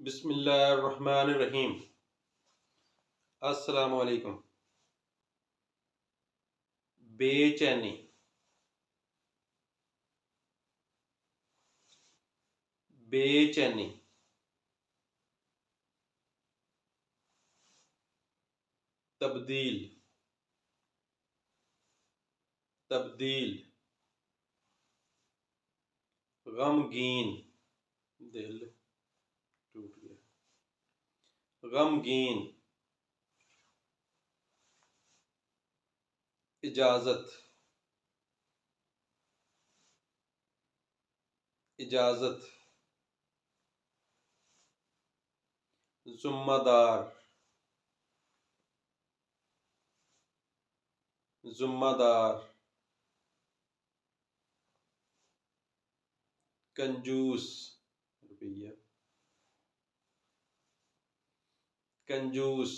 बिस्मिल्लाहिर्रहमानिर्रहीम। अस्सलामु अलैकुम। बेचैनी, बेचैनी, तब्दील, तब्दील, गमगीन, दिल टूट गया, गमगीन, इजाजत, इजाजत, जुम्मेदार, जुम्मेदार, कंजूस, रुपया, कंजूस,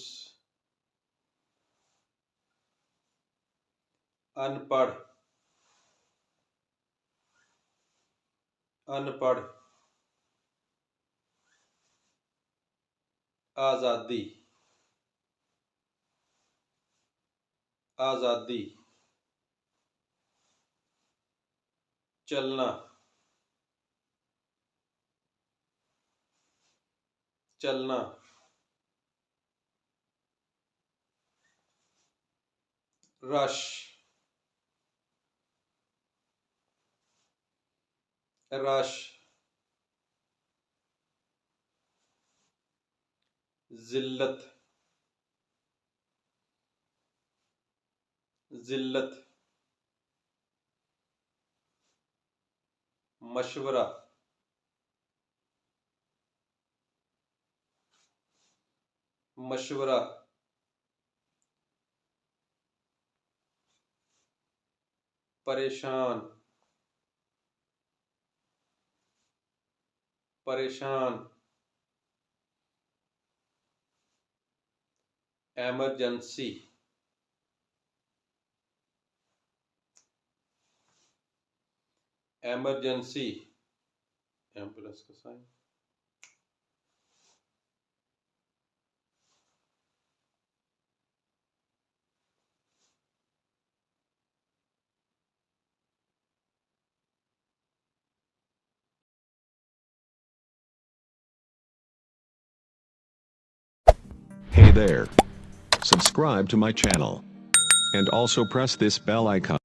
अनपढ़, अनपढ़, आज़ादी, आज़ादी, चलना, चलना, रश, रश, जिल्लत, जिल्लत, मशवरा, मशवरा, परेशान, परेशान, एमरजेंसी, एमरजेंसी, एम्बुलेंस का sign, Hey there. Subscribe to my channel. And also press this bell icon.